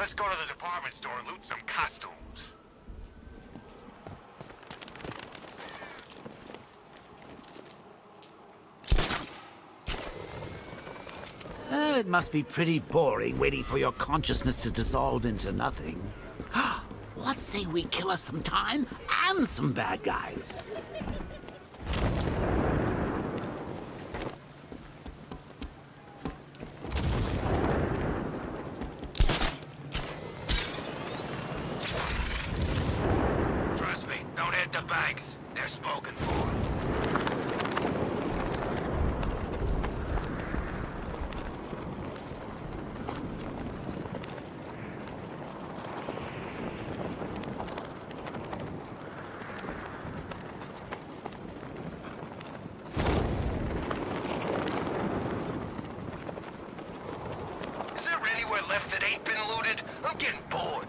Let's go to the department store and loot some costumes. It must be pretty boring waiting for your consciousness to dissolve into nothing. What say we kill us some time and some bad guys? Trust me, don't hit the banks. They're spoken for. Is there anywhere left that ain't been looted? I'm getting bored.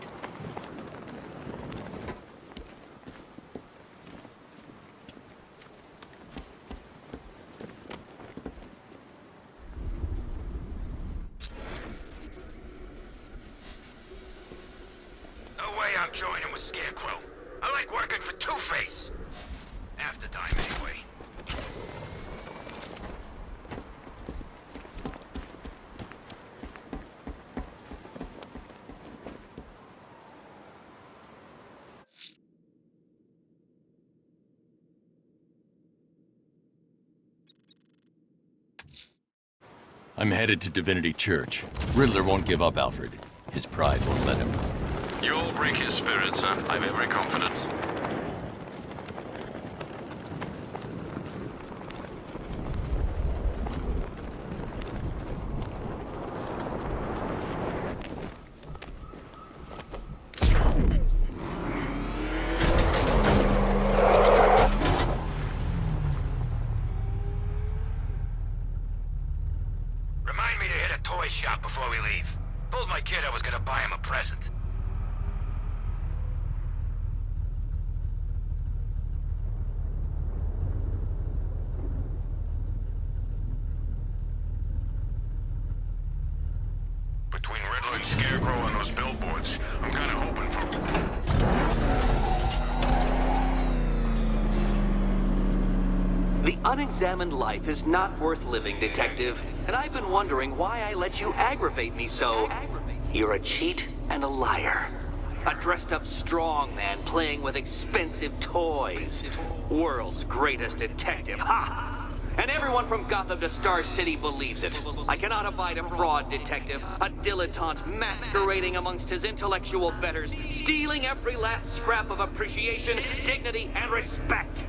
No way I'm joining with Scarecrow. I like working for Two-Face. Half the time, anyway. I'm headed to Divinity Church. Riddler won't give up, Alfred. His pride won't let him. You'll break his spirit, sir. I've every confidence. Remind me to hit a toy shop before we leave. Told my kid I was gonna buy him a present. Between Riddler and Scarecrow on those billboards, I'm kinda hoping for... The unexamined life is not worth living, Detective. And I've been wondering why I let you aggravate me so. You're a cheat and a liar. A dressed-up strongman playing with expensive toys. World's greatest detective, ha! And everyone from Gotham to Star City believes it. I cannot abide a fraud detective, a dilettante masquerading amongst his intellectual betters, stealing every last scrap of appreciation, dignity, and respect.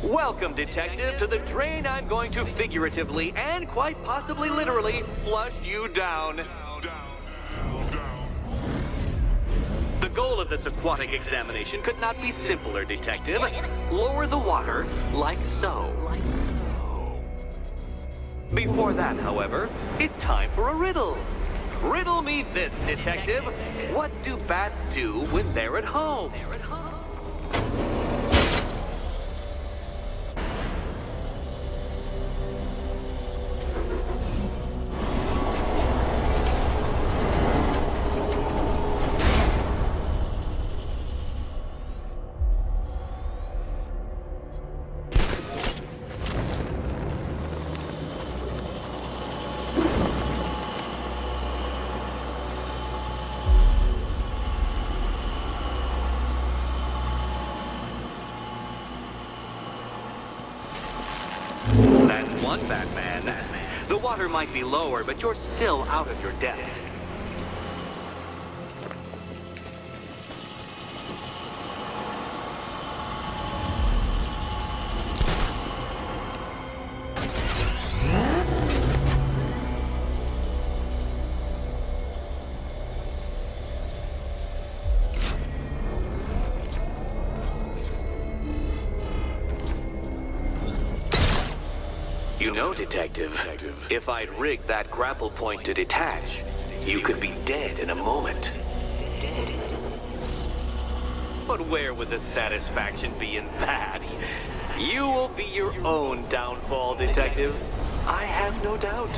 Welcome, Detective, to the drain I'm going to figuratively and quite possibly literally flush you down. The goal of this aquatic examination could not be simpler, Detective. Lower the water like so. Before that, however, it's time for a riddle. Riddle me this, Detective. What do bats do when they're at home? That's one Batman. The water might be lower, but you're still out of your depth. You know, Detective, if I'd rigged that grapple point to detach, you could be dead in a moment. But where would the satisfaction be in that? You will be your own downfall, Detective. I have no doubt.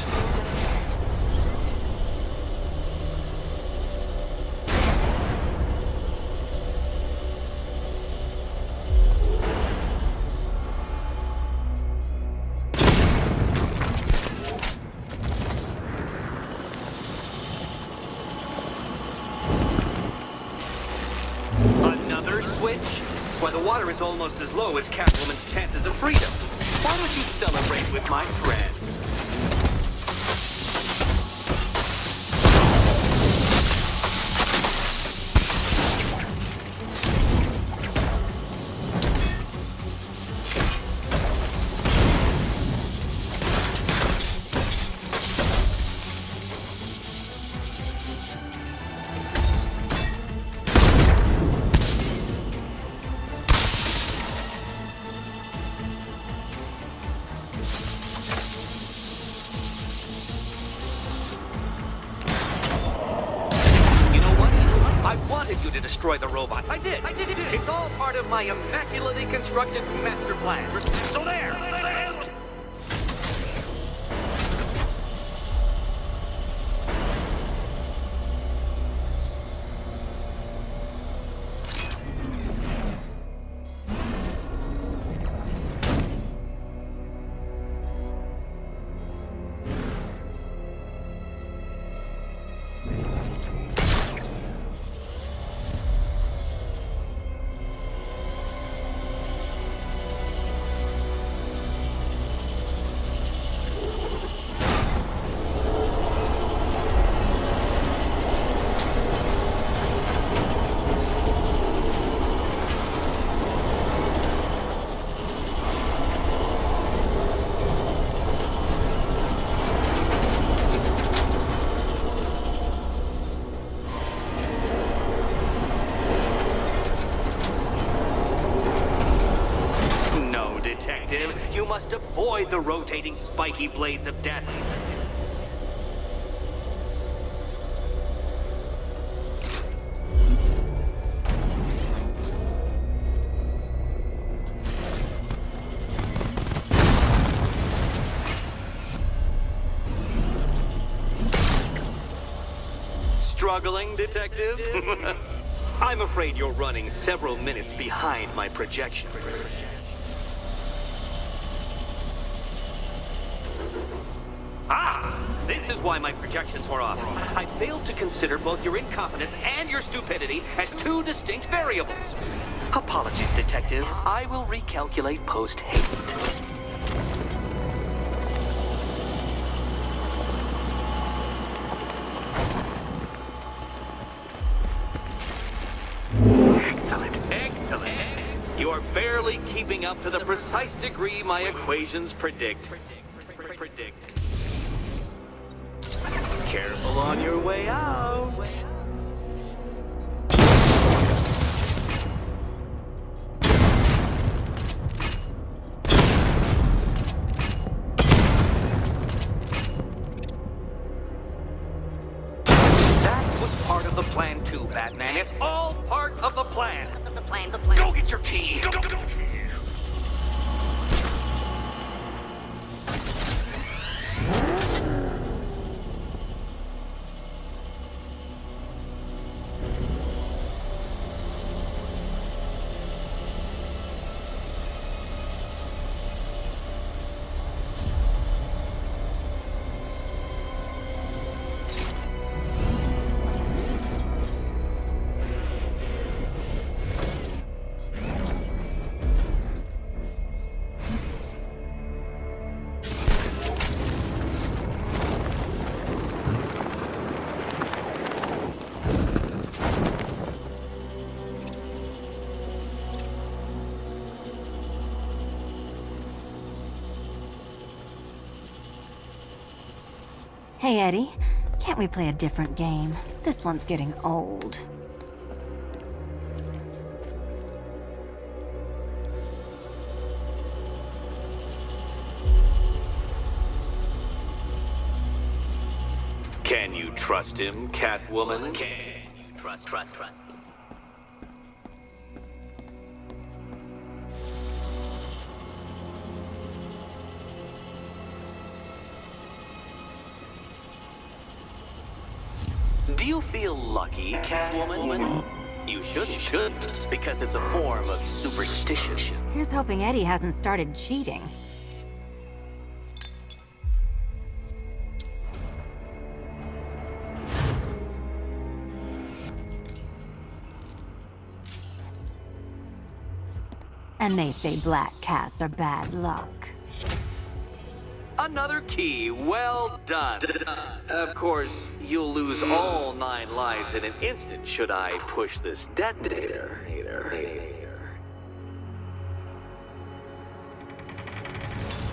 Another switch? Why, the water is almost as low as Catwoman's chances of freedom. Why don't you celebrate with my friends? I wanted you to destroy the robots. I did. It's all part of my immaculately constructed master plan. So there. You must avoid the rotating spiky blades of death. Struggling, Detective? I'm afraid you're running several minutes behind my projections. This is why my projections were off. I failed to consider both your incompetence and your stupidity as two distinct variables. Apologies, Detective. I will recalculate post-haste. Excellent. You are barely keeping up to the precise degree my equations predict. Careful on your way out. That was part of the plan too, Batman. It's all part of the plan. The plan. Go get your key. Go. Hey, Eddie. Can't we play a different game? This one's getting old. Can you trust him, Catwoman? Can you trust? Do you feel lucky, Catwoman? You shouldn't, because it's a form of superstition. Here's hoping Eddie hasn't started cheating. And they say black cats are bad luck. Another key, well done. Of course, you'll lose all 9 lives in an instant should I push this detonator.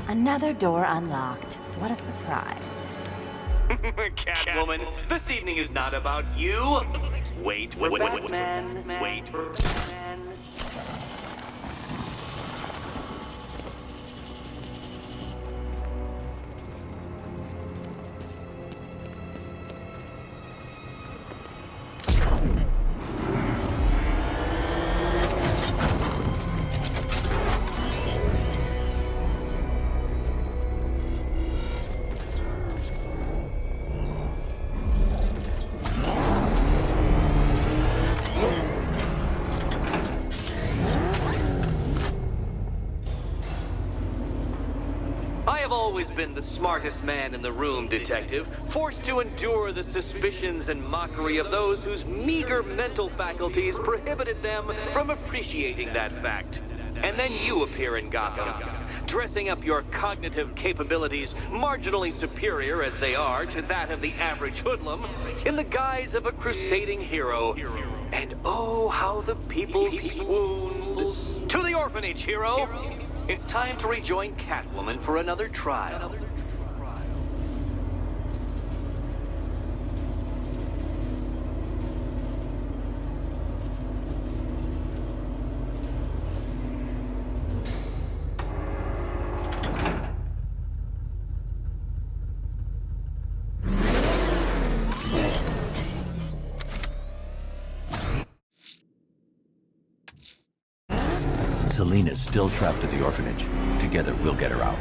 Another door unlocked. What a surprise. Catwoman, this evening is not about you. Wait for Batman. Wait for Batman. I've always been the smartest man in the room, Detective, forced to endure the suspicions and mockery of those whose meager mental faculties prohibited them from appreciating that fact. And then you appear in Gotham, dressing up your cognitive capabilities marginally superior as they are to that of the average hoodlum, in the guise of a crusading hero. And oh, how the people swooned. To the orphanage, hero! It's time to rejoin Catwoman for another trial. Selina's still trapped at the orphanage. Together, we'll get her out.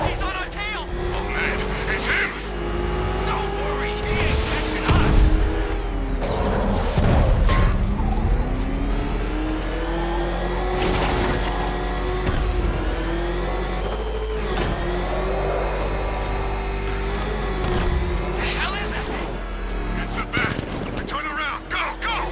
He's on our tail! Oh man, it's him! Don't worry, he ain't catching us! The hell is it? It's a bat! Turn around! Go, go!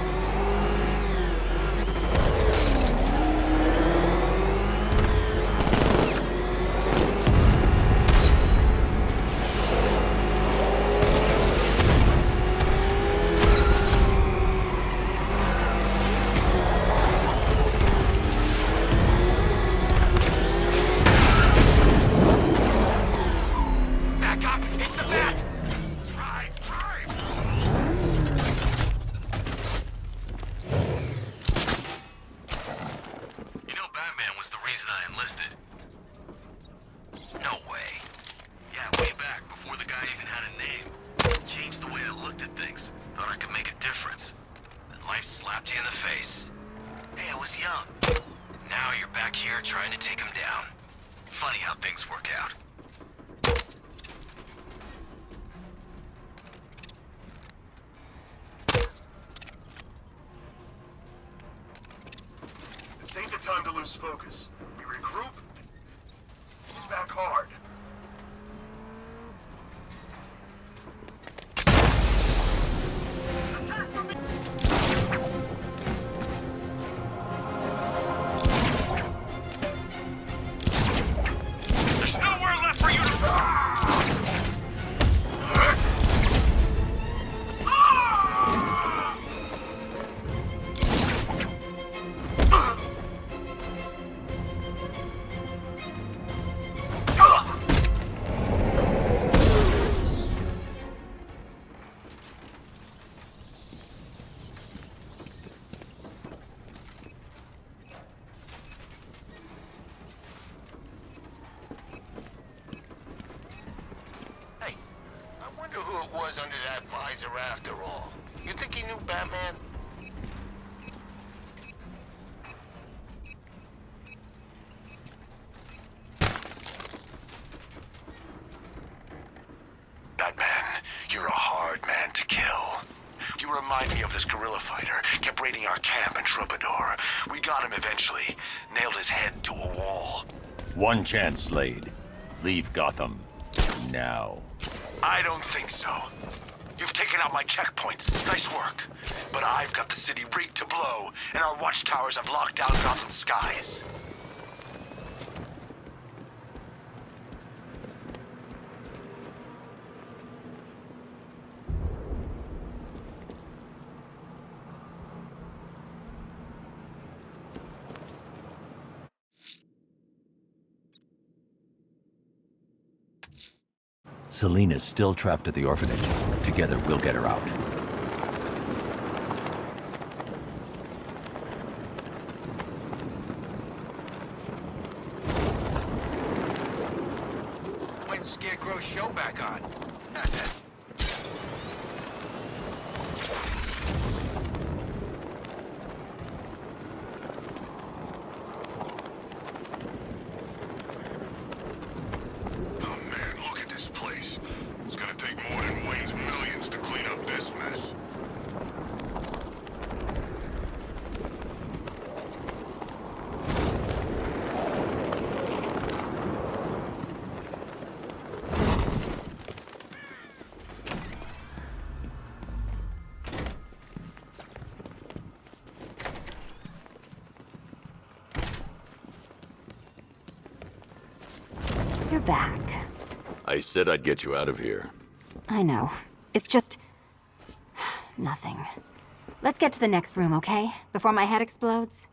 here trying to take him down. Funny how things work out. This ain't the time to lose focus. We regroup, back hard. There's nowhere left for you to... Hey, I wonder who it was under that visor after all. You think he knew Batman? Batman, you're a hard man to kill. You remind me of this guerrilla fighter. Kept raiding our camp in Troubadour. We got him eventually. Nailed his head to a wall. One chance, Slade. Leave Gotham. Now. I don't think so. You've taken out my checkpoints. Nice work. But I've got the city rigged to blow, and our watchtowers have locked down Gotham's skies. Selina's still trapped at the orphanage. Together, we'll get her out. When's Scarecrow's show back on? Oh man, look at this place. It's gonna take more than Wayne's millions to clean up this mess. You're back. I said I'd get you out of here. I know. It's just... nothing. Let's get to the next room, okay? Before my head explodes?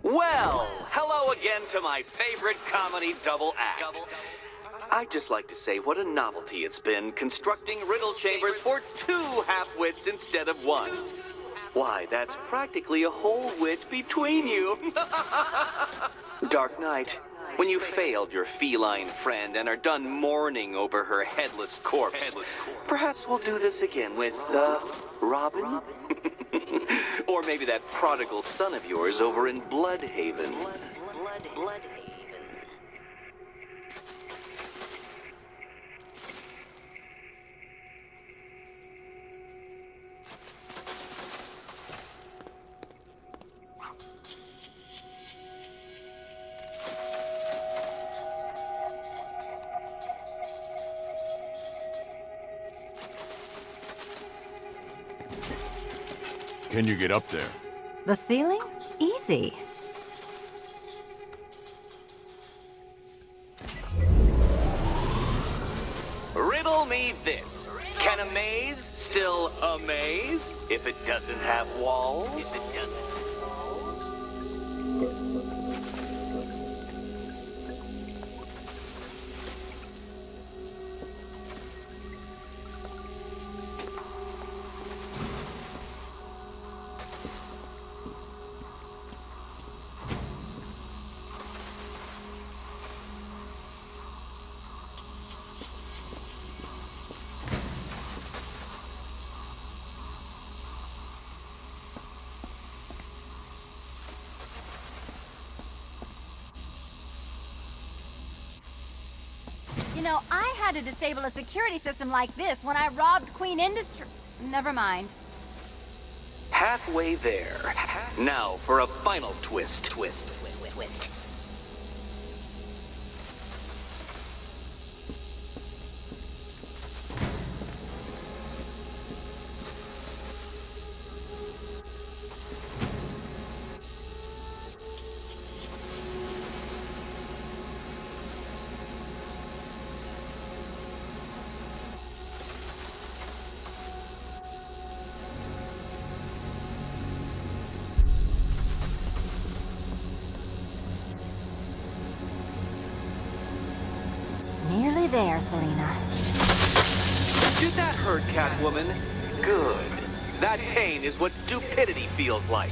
Well, hello again to my favorite comedy double act. I'd just like to say what a novelty it's been constructing riddle chambers for 2 half-wits instead of 1. Why, that's practically a whole wit between you. Dark Knight, when you failed your feline friend and are done mourning over her headless corpse, perhaps we'll do this again with, Robin? Or maybe that prodigal son of yours over in Bloodhaven. Can you get up there? The ceiling? Easy. Riddle me this. Can a maze still amaze if it doesn't have walls? know, I had to disable a security system like this when I robbed Queen Industry. Never mind. Halfway there. Now for a final twist. Twist. Nearly there, Selena. Did that hurt, Catwoman? Good. That pain is what stupidity feels like.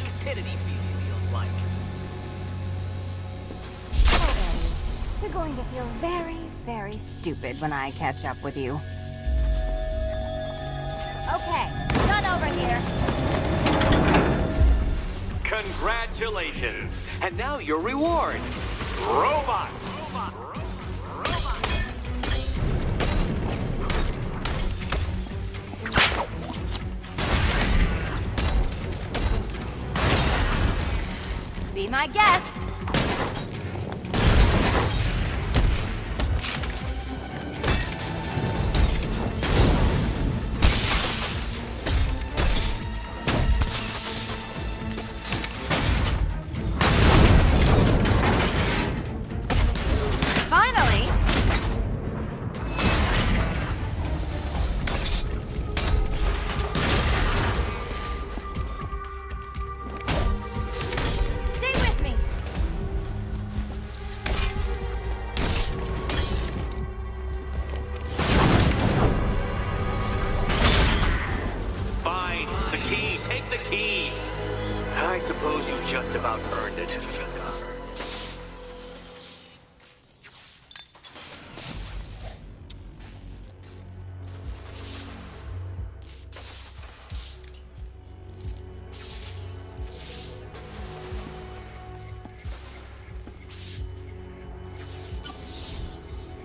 You're going to feel very, very stupid when I catch up with you. Okay, done over here. Congratulations. And now your reward. Robot. Be my guest. Finally. Stay with me. Fine. The key. Take the key. I suppose you just about earned it.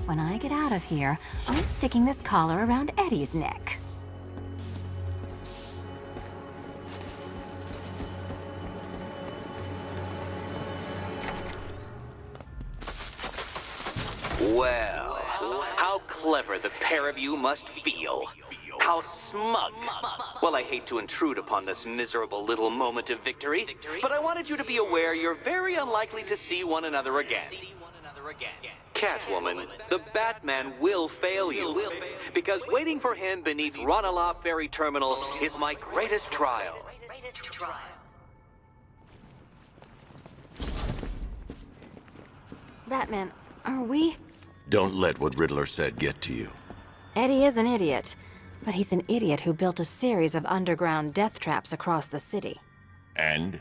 When I get out of here, I'm sticking this collar around Eddie's neck. Well, how clever the pair of you must feel. How smug. Well, I hate to intrude upon this miserable little moment of victory, but I wanted you to be aware you're very unlikely to see one another again. Catwoman, the Batman will fail you, because waiting for him beneath Ranelagh Ferry Terminal is my greatest trial. Batman, are we? Don't let what Riddler said get to you. Eddie is an idiot, but he's an idiot who built a series of underground death traps across the city. And?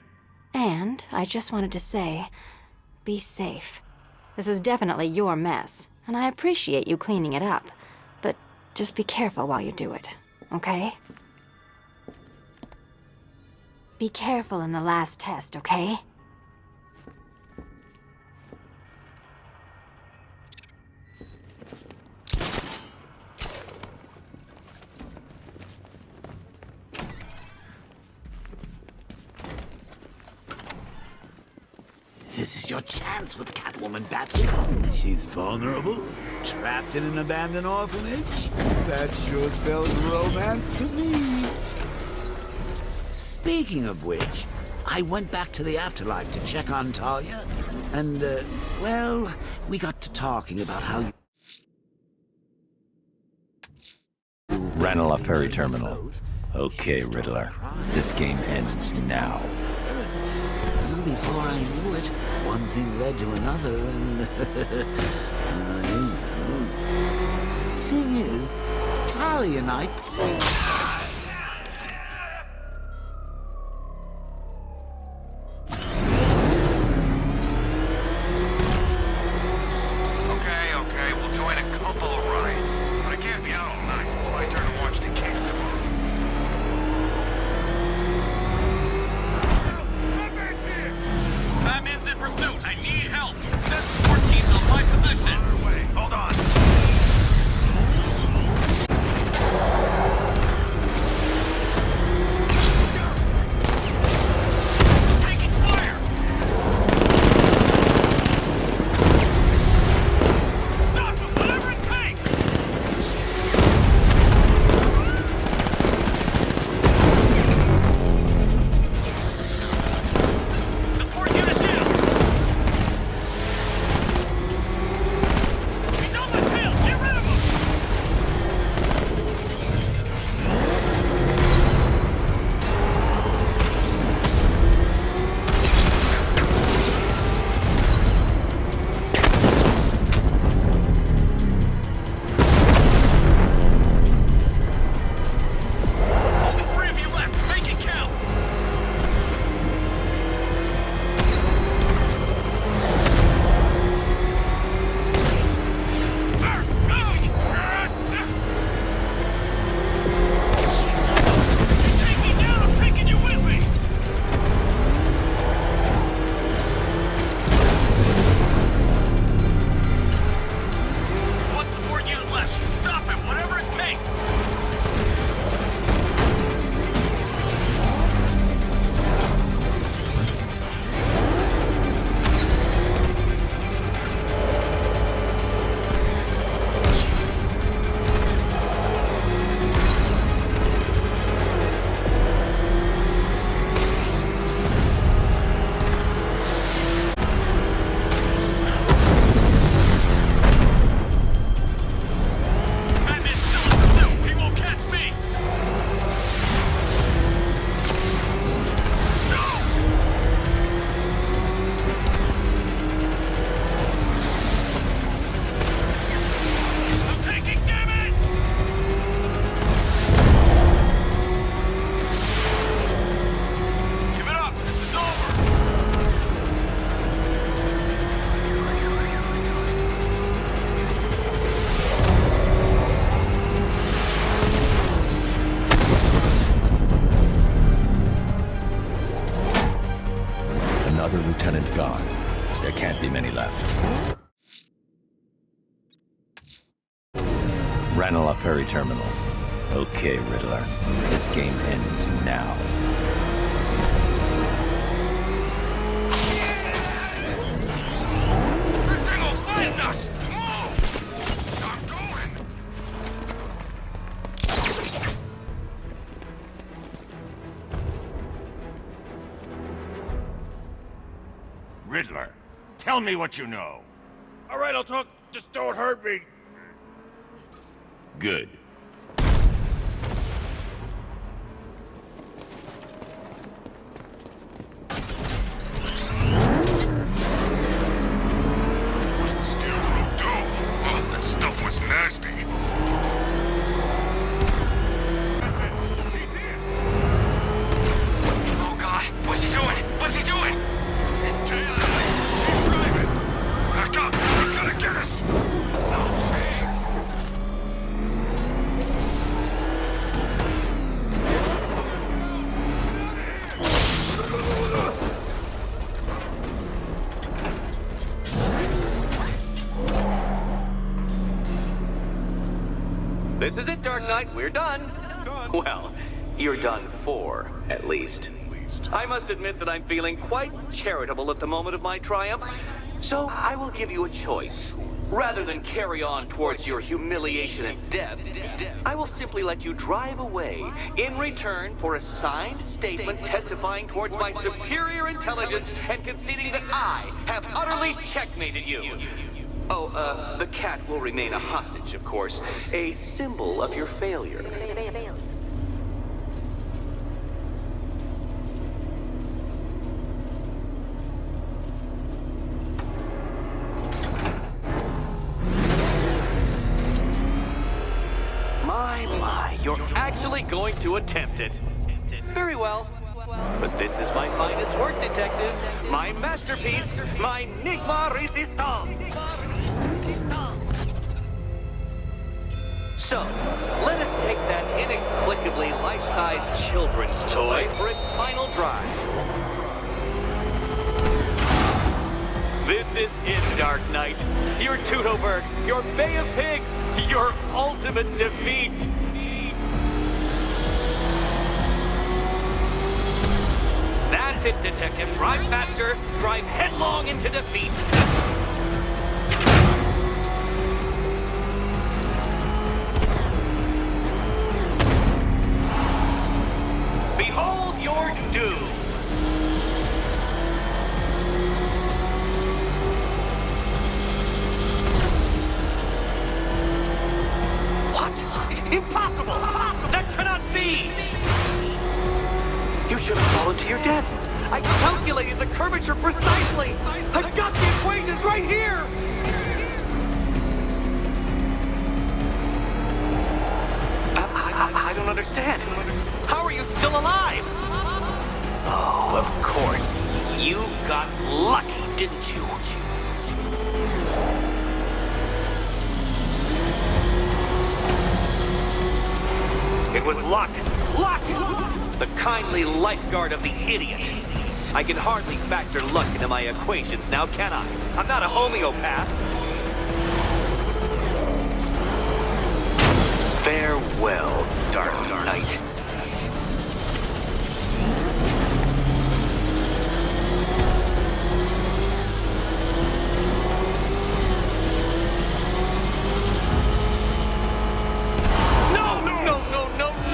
And I just wanted to say, be safe. This is definitely your mess, and I appreciate you cleaning it up. But just be careful while you do it, okay? Be careful in the last test, okay? This is your chance with Catwoman, Batman. She's vulnerable, trapped in an abandoned orphanage. That sure spells romance to me. Speaking of which, I went back to the afterlife to check on Talia, and, well, we got to talking about how you... Ranelagh Ferry Terminal. Okay, Riddler. This game ends now. And before I knew it, one thing led to another, and... Thing is, Talia and I... Okay, we'll join a couple of rides. But I can't be out all night. It's my turn to watch the Kings tomorrow. Batman's in pursuit. I need help. That's 14 on my position. Hold on. lieutenant gone. There can't be many left. Ranelagh Ferry Terminal. Okay, Riddler. This game ends now. That thing will find us! Move! Stop going! Riddler, tell me what you know. All right, I'll talk. Just don't hurt me. Good. What did Scarecrow do? Oh, that stuff was nasty. Oh, God. What's he doing? What's he doing? He's tailing me. Keep driving. Back up. He's gonna get us. No chance. This is it, Dark Knight. We're done. Well, you're done for, at least. I must admit that I'm feeling quite charitable at the moment of my triumph. So I will give you a choice. Rather than carry on towards your humiliation and death, I will simply let you drive away in return for a signed statement testifying towards my superior intelligence and conceding that I have utterly checkmated you. Oh, the cat will remain a hostage, of course. A symbol of your failure. My, you're actually going to attempt it. Very well. But this is my finest work, detective. My masterpiece, my Enigma Resistance. So, let us take that inexplicably life-sized children's toy for its final drive. This is it, Dark Knight. Your Teutoburg, your Bay of Pigs, your ultimate defeat. That's it, Detective. Drive faster, drive headlong into defeat. Behold your doom. What? Impossible! That cannot be! You should have fallen to your death. I calculated the curvature precisely. I've got the equations right here. I don't understand. How are you still alive? Oh, of course. You got lucky, didn't you? It was luck. Luck! The kindly lifeguard of the idiot. I can hardly factor luck into my equations now, can I? I'm not a homeopath. Farewell, Dark Knight.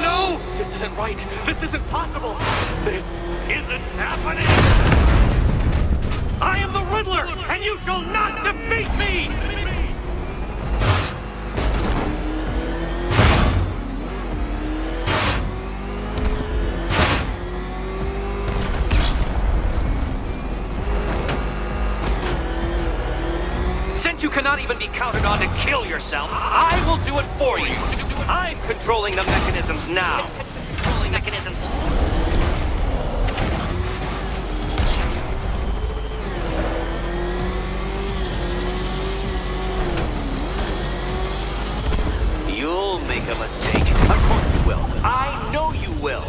No! This isn't right. This isn't possible. This isn't happening. I am the Riddler, and you shall not defeat me! Since you cannot even be counted on to kill yourself, I will do it for you. I'm controlling the mechanisms now. Controlling mechanisms. You'll make a mistake. Of course you will. I know you will.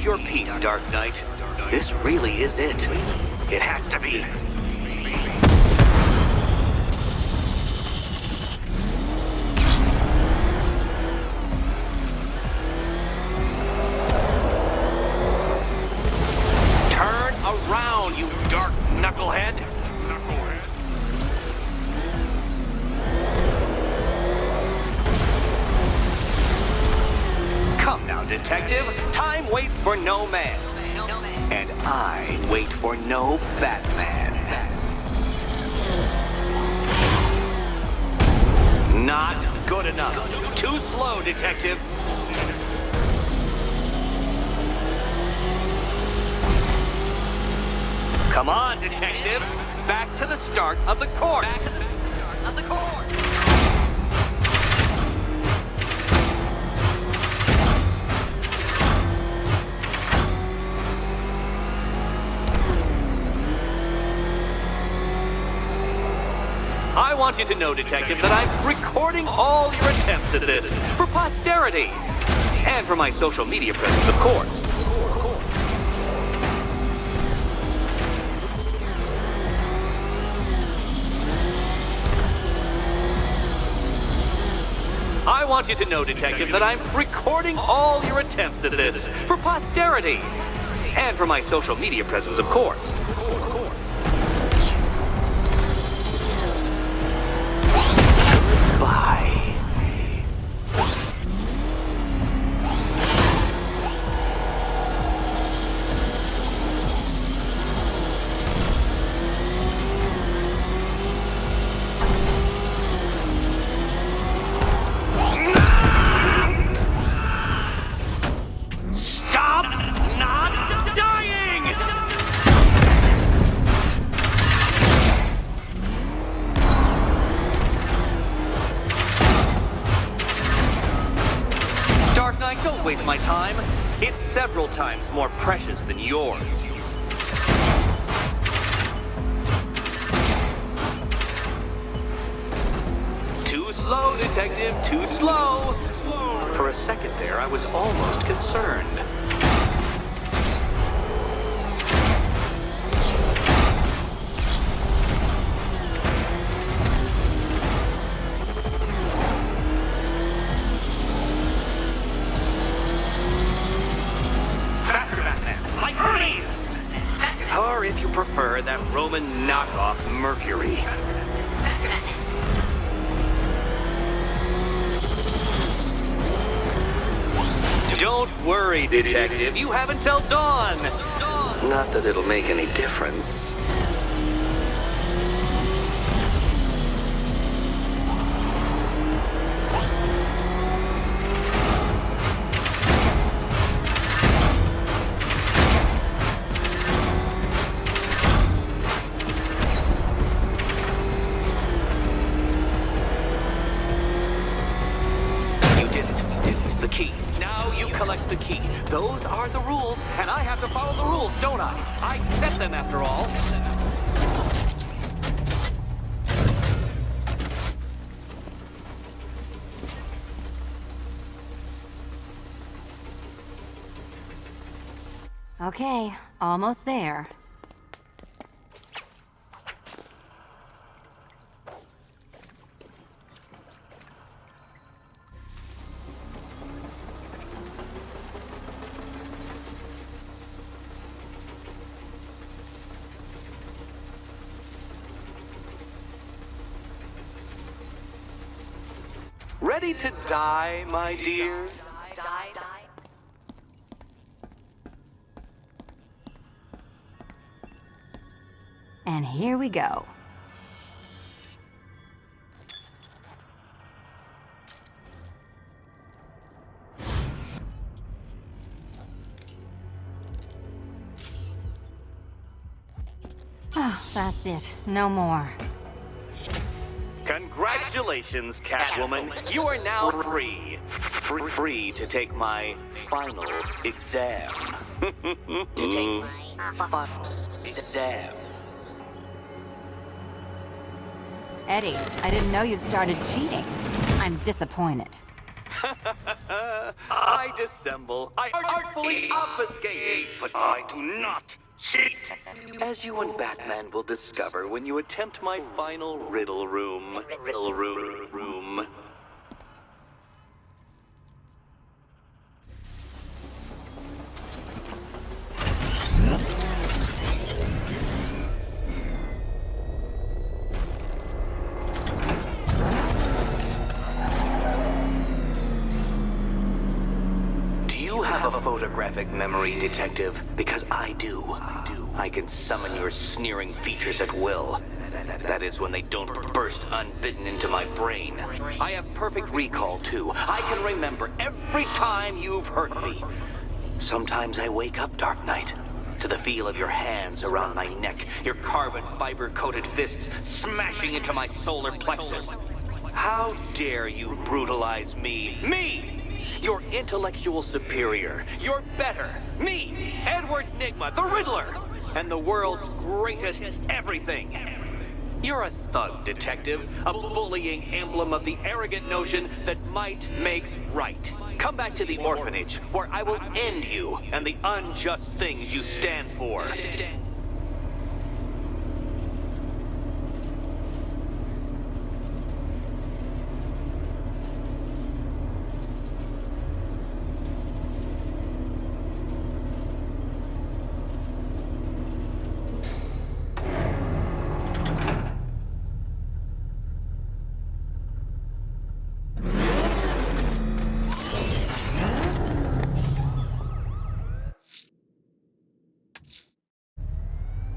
your peace, Dark Knight. This really is it. It has to be. Turn around, you dark knucklehead. Come now, detective. Time waits for no man. And I wait for no Batman. Not good enough. Too slow, detective. Come on, detective. Back to the start of the course. Back to the start of the course. I want you to know, detective, that I'm recording all your attempts at this for posterity. And for my social media presence, of course. I want you to know, detective, that I'm recording all your attempts at this for posterity. And for my social media presence, of course. Bye. Stop not dying! Dark Knight, don't waste my time. It's several times more precious than yours. Too slow, detective, too slow. For a second there, I was almost concerned. Faster, Batman! Like Hermes! Or if you prefer, that Roman knockoff Mercury. Don't worry, detective. You have until dawn. Not that it'll make any difference. You did it. The key. Now you collect the key. Those are the rules, and I have to follow the rules, don't I? I set them after all. Okay, almost there. Ready to die, my dear? And here we go. Oh, that's it. No more. Congratulations, Catwoman. You are now free. Free to take my final exam. To take my final exam. Eddie, I didn't know you'd started cheating. I'm disappointed. I dissemble. I artfully obfuscate. But I do not cheat. As you and Batman will discover when you attempt my final riddle room. Riddle room. Have a photographic memory, Detective, because I do. I can summon your sneering features at will. That is when they don't burst unbidden into my brain. I have perfect recall, too. I can remember every time you've hurt me. Sometimes I wake up, Dark Knight, to the feel of your hands around my neck, your carbon fiber-coated fists smashing into my solar plexus. How dare you brutalize me? Me! Your intellectual superior. You're better. Me, Edward Nygma, the Riddler, and the world's greatest everything. You're a thug, Detective, a bullying emblem of the arrogant notion that might makes right. Come back to the orphanage, where I will end you and the unjust things you stand for.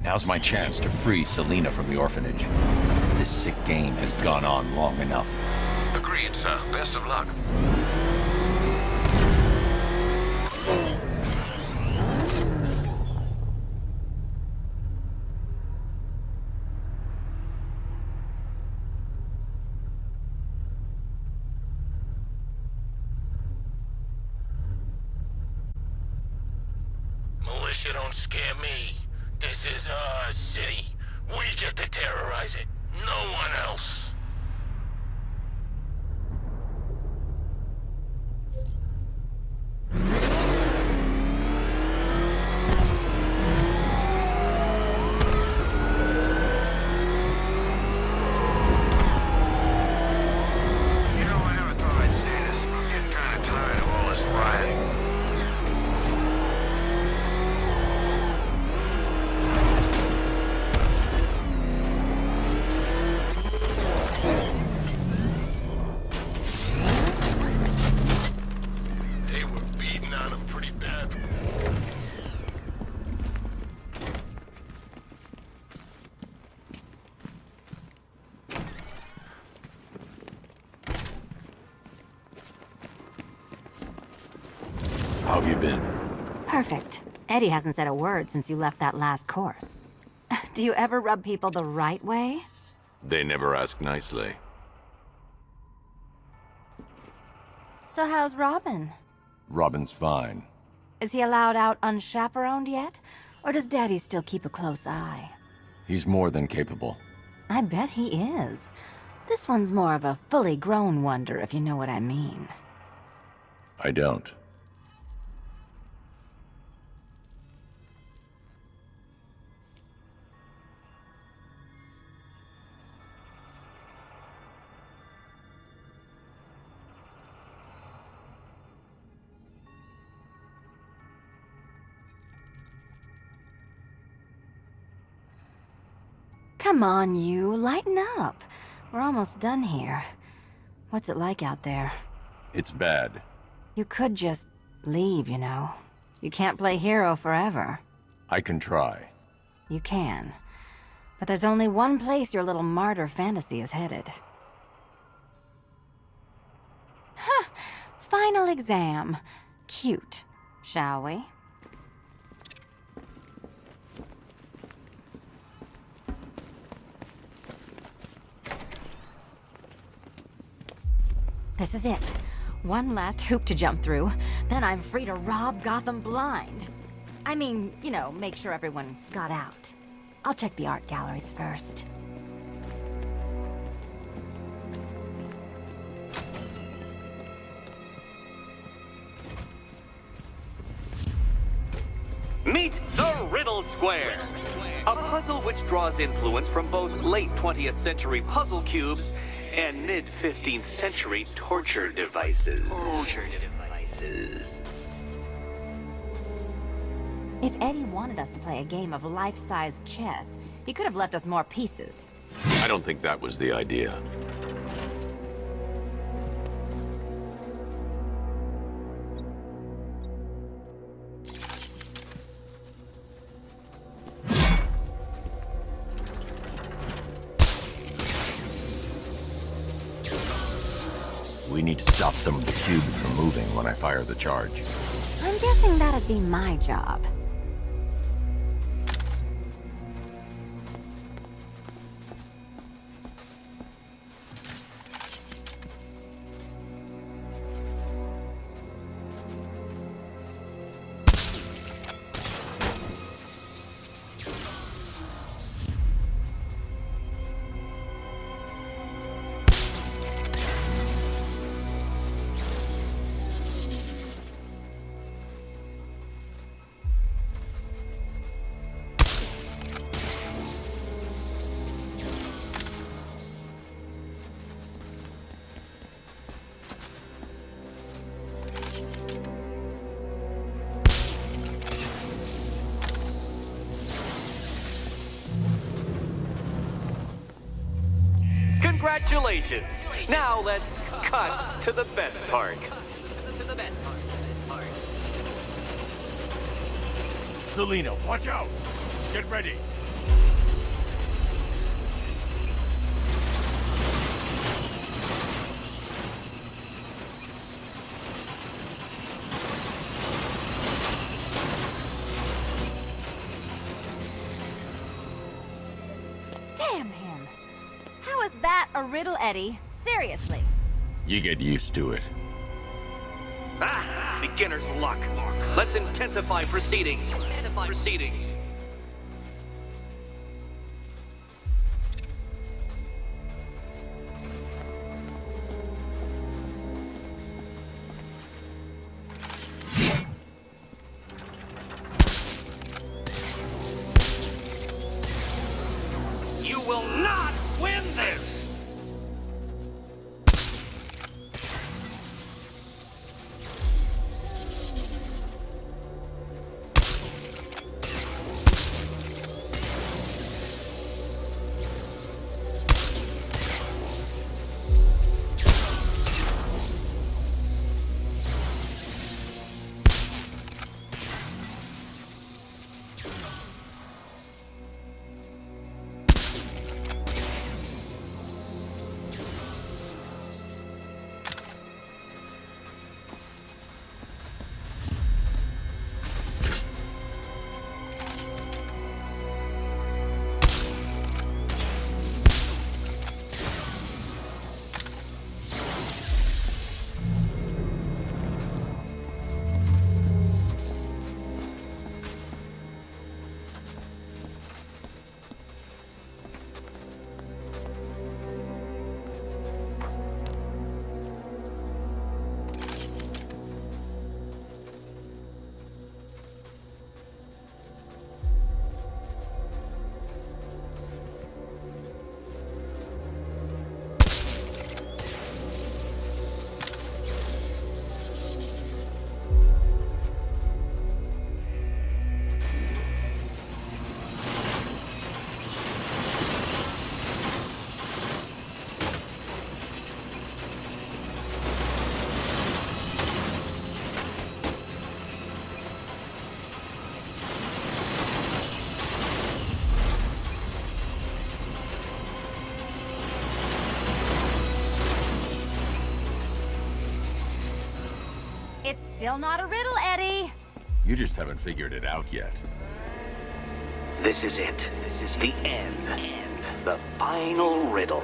Now's my chance to free Selina from the orphanage. This sick game has gone on long enough. Agreed, sir. Best of luck. Militia don't scare me. This is our city. We get to terrorize it. No one else. I never thought I'd say this, but I'm getting kind of tired of all this rioting. How have you been? Perfect. Eddie hasn't said a word since you left that last course. Do you ever rub people the right way? They never ask nicely. So how's Robin? Robin's fine. Is he allowed out unchaperoned yet? Or does Daddy still keep a close eye? He's more than capable. I bet he is. This one's more of a fully grown wonder, if you know what I mean. I don't. Come on, you. Lighten up. We're almost done here. What's it like out there? It's bad. You could just leave, you know. You can't play hero forever. I can try. You can. But there's only one place your little martyr fantasy is headed. Huh. Final exam. Cute. Shall we? This is it. One last hoop to jump through. Then I'm free to rob Gotham blind. I mean, you know, make sure everyone got out. I'll check the art galleries first. Meet the Riddle Square, a puzzle which draws influence from both late 20th century puzzle cubes and mid 15th century torture devices. If Eddie wanted us to play a game of life-size chess, he could have left us more pieces. I don't think that was the idea. We need to stop some of the cubes from moving when I fire the charge. I'm guessing that'd be my job. Congratulations! Now let's cut to the best part. Selina, watch out! Get ready! Damn him! How is that a riddle, Eddie? Seriously. You get used to it. Ah! Beginner's luck. Let's intensify proceedings. You will not win this! It's still not a riddle, Eddie. You just haven't figured it out yet. This is it. This is the end. The final riddle.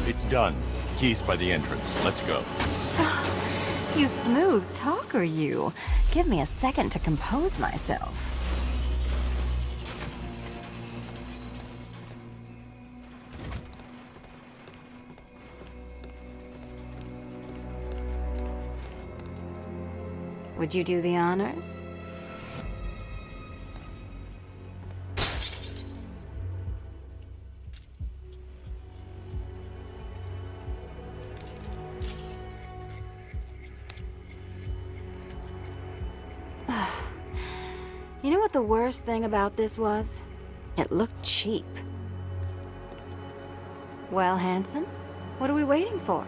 It's done. Keys by the entrance. Let's go. You smooth talker, you. Give me a second to compose myself. Would you do the honors? You know what the worst thing about this was? It looked cheap. Well, handsome, what are we waiting for?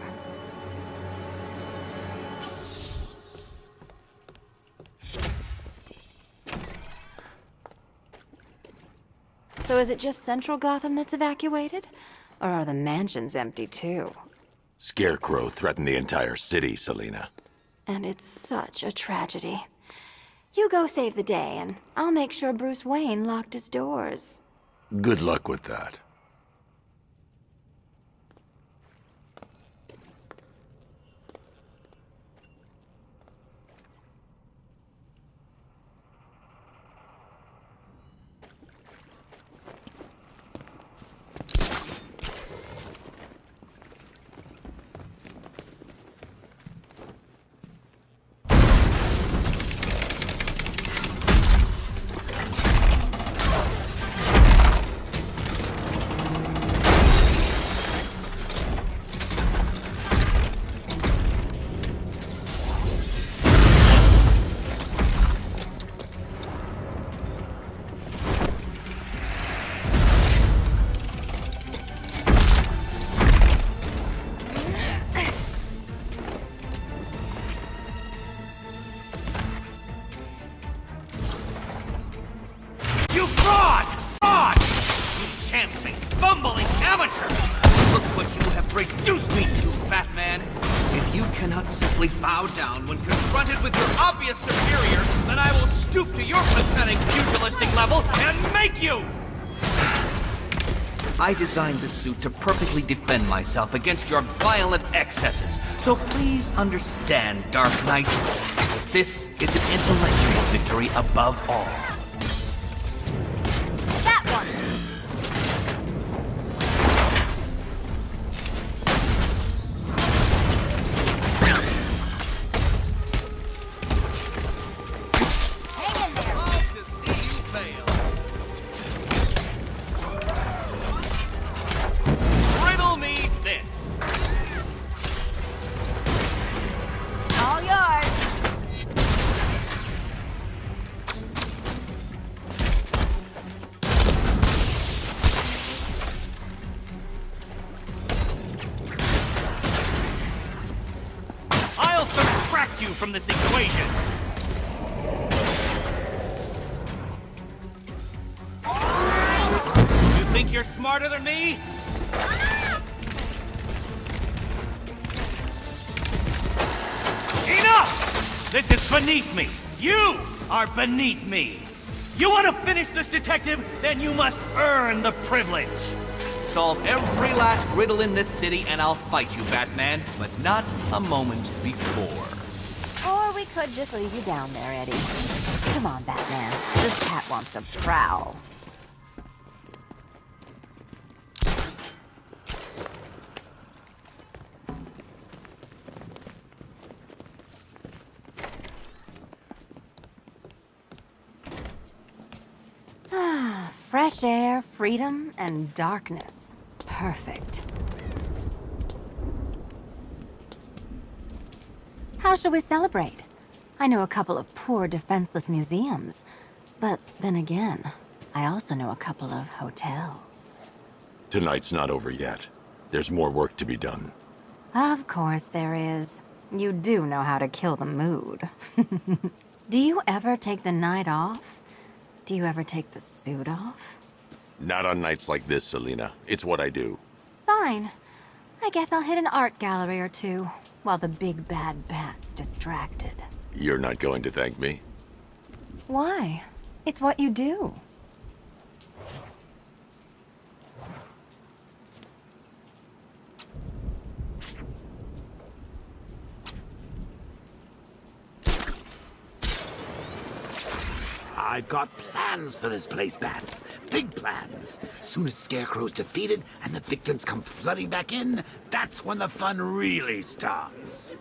So is it just Central Gotham that's evacuated? Or are the mansions empty too? Scarecrow threatened the entire city, Selina. And it's such a tragedy. You go save the day, and I'll make sure Bruce Wayne locked his doors. Good luck with that. Bumbling amateur! Look what you have reduced me to, Batman! If you cannot simply bow down when confronted with your obvious superior, then I will stoop to your pathetic pugilistic level and make you! I designed this suit to perfectly defend myself against your violent excesses, so please understand, Dark Knight, that this is an intellectual victory above all. That one! From this equation. You think you're smarter than me? Enough! This is beneath me. You are beneath me. You want to finish this, detective? Then you must earn the privilege. Solve every last riddle in this city and I'll fight you, Batman, but not a moment before. Or we could just leave you down there, Eddie. Come on, Batman. This cat wants to prowl. Ah, fresh air, freedom, and darkness. Perfect. How shall we celebrate? I know a couple of poor, defenseless museums. But then again, I also know a couple of hotels. Tonight's not over yet. There's more work to be done. Of course there is. You do know how to kill the mood. Do you ever take the night off? Do you ever take the suit off? Not on nights like this, Selina. It's what I do. Fine. I guess I'll hit an art gallery or two. While the big bad bat's distracted. You're not going to thank me? Why? It's what you do. I've got plans for this place, Bats. Big plans. Soon as Scarecrow's defeated and the victims come flooding back in, that's when the fun really starts.